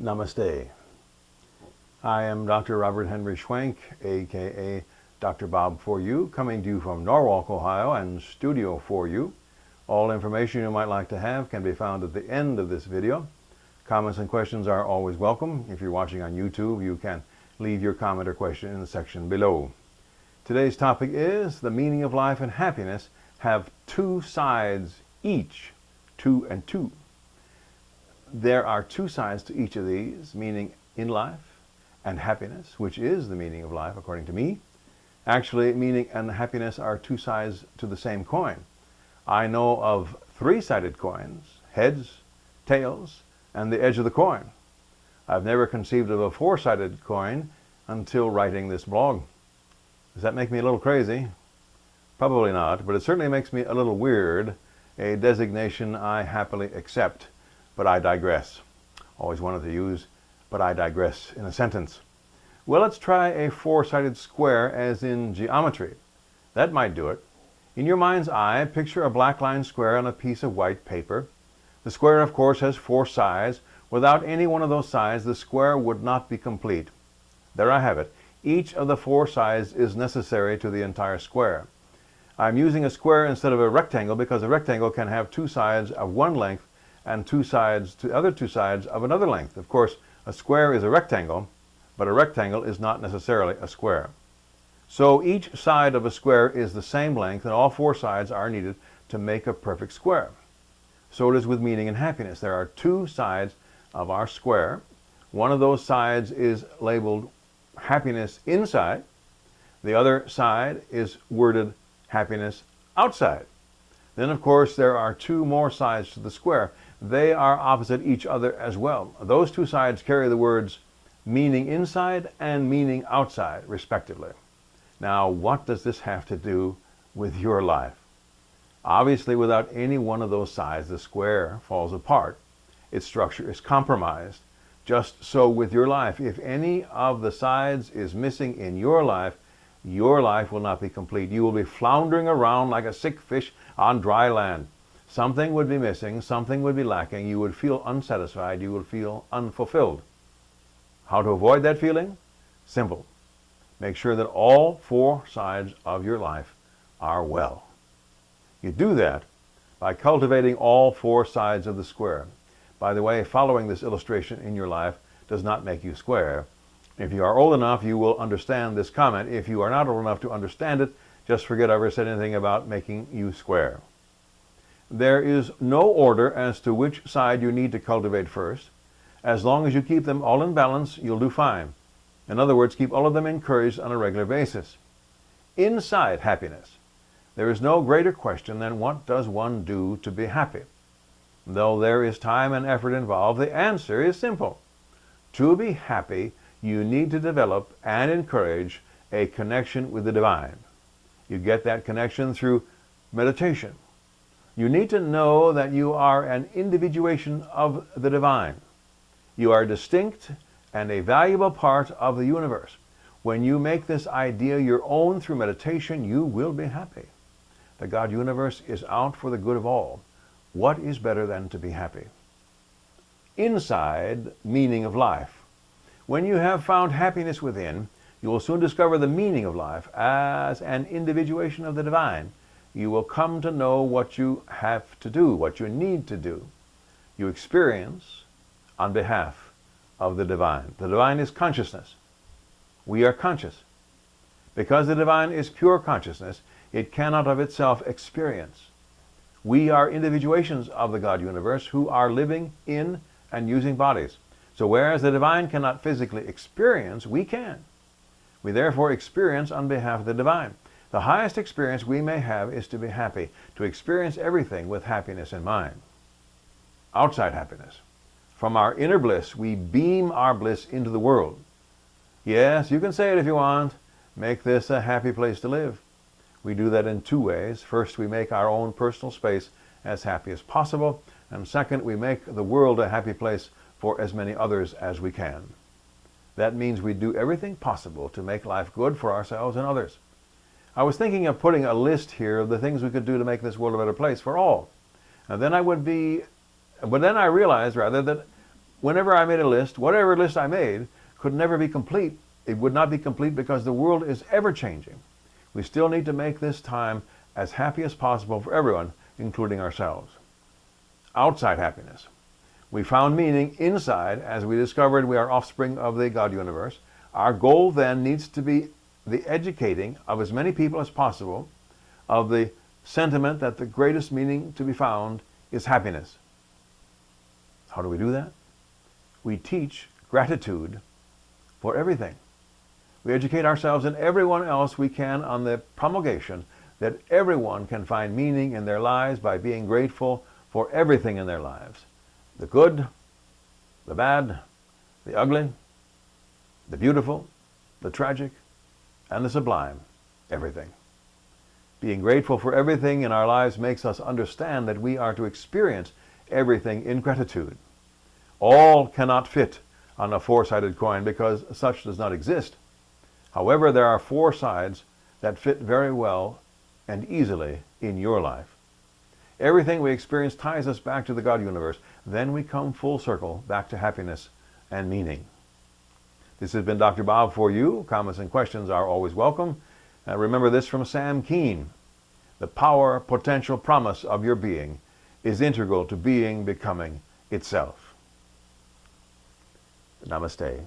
Namaste. I am Dr. Robert Henry Schwenk, aka Dr. Bob for You, coming to you from Norwalk, Ohio, and Studio for You. All information you might like to have can be found at the end of this video. Comments and questions are always welcome. If you're watching on YouTube, you can leave your comment or question in the section below. Today's topic is the meaning of life and happiness have two sides each, 2 and 2. There are two sides to each of these, meaning in life and happiness, which is the meaning of life according to me. Actually, meaning and happiness are two sides to the same coin. I know of three-sided coins, heads, tails, and the edge of the coin. I've never conceived of a four-sided coin until writing this blog. Does that make me a little crazy? Probably not, but it certainly makes me a little weird, a designation I happily accept. But I digress. Always wanted to use "but I digress" in a sentence. Well, let's try a four-sided square as in geometry. That might do it. In your mind's eye, picture a black line square on a piece of white paper. The square, of course, has four sides. Without any one of those sides, the square would not be complete. There I have it. Each of the four sides is necessary to the entire square. I'm using a square instead of a rectangle because a rectangle can have two sides of one length and other two sides of another length. Of course, a square is a rectangle, but a rectangle is not necessarily a square. So each side of a square is the same length, and all four sides are needed to make a perfect square. So it is with meaning and happiness. There are two sides of our square. One of those sides is labeled happiness inside. The other side is worded happiness outside. Then, of course, there are two more sides to the square. They are opposite each other as well. Those two sides carry the words meaning inside and meaning outside, respectively. Now, what does this have to do with your life? Obviously, without any one of those sides, the square falls apart. Its structure is compromised. Just so with your life. If any of the sides is missing in your life will not be complete. You will be floundering around like a sick fish on dry land. Something would be missing, something would be lacking. You would feel unsatisfied, you would feel unfulfilled. How to avoid that feeling? Simple. Make sure that all four sides of your life are well. You do that by cultivating all four sides of the square. By the way, following this illustration in your life does not make you square. If you are old enough, you will understand this comment. If you are not old enough to understand it, just forget I ever said anything about making you square. There is no order as to which side you need to cultivate first. As long as you keep them all in balance, you'll do fine. In other words, keep all of them encouraged on a regular basis. Inside happiness, there is no greater question than what does one do to be happy? Though there is time and effort involved, the answer is simple. To be happy, you need to develop and encourage a connection with the divine. You get that connection through meditation. You need to know that you are an individuation of the divine. You are distinct and a valuable part of the universe. When you make this idea your own through meditation, you will be happy. The God universe is out for the good of all. What is better than to be happy? Inside, meaning of life. When you have found happiness within, you will soon discover the meaning of life as an individuation of the divine. You will come to know what you have to do, what you need to do. You experience on behalf of the divine. The divine is consciousness. We are conscious. Because the divine is pure consciousness, it cannot of itself experience. We are individuations of the God universe who are living in and using bodies. So whereas the divine cannot physically experience, we can. We therefore experience on behalf of the divine. The highest experience we may have is to be happy, to experience everything with happiness in mind. Outside happiness. From our inner bliss, we beam our bliss into the world. Yes, you can say it if you want. Make this a happy place to live. We do that in two ways. First, we make our own personal space as happy as possible. And second, we make the world a happy place for as many others as we can. That means we do everything possible to make life good for ourselves and others. I was thinking of putting a list here of the things we could do to make this world a better place for all. And then I realized that whenever I made a list, whatever list I made could never be complete. It would not be complete because the world is ever changing. We still need to make this time as happy as possible for everyone, including ourselves. Outside happiness. We found meaning inside as we discovered we are offspring of the God universe. Our goal then needs to be the educating of as many people as possible of the sentiment that the greatest meaning to be found is happiness. How do we do that? We teach gratitude for everything. We educate ourselves and everyone else we can on the promulgation that everyone can find meaning in their lives by being grateful for everything in their lives. The good, the bad, the ugly, the beautiful, the tragic, and the sublime. Everything. Being grateful for everything in our lives makes us understand that we are to experience everything in gratitude. All cannot fit on a four-sided coin because such does not exist. However, there are four sides that fit very well and easily in your life. Everything we experience ties us back to the God universe. Then we come full circle back to happiness and meaning. This has been Dr. Bob for you. Comments and questions are always welcome. Remember this from Sam Keen. The power, potential, promise of your being is integral to being becoming itself. Namaste.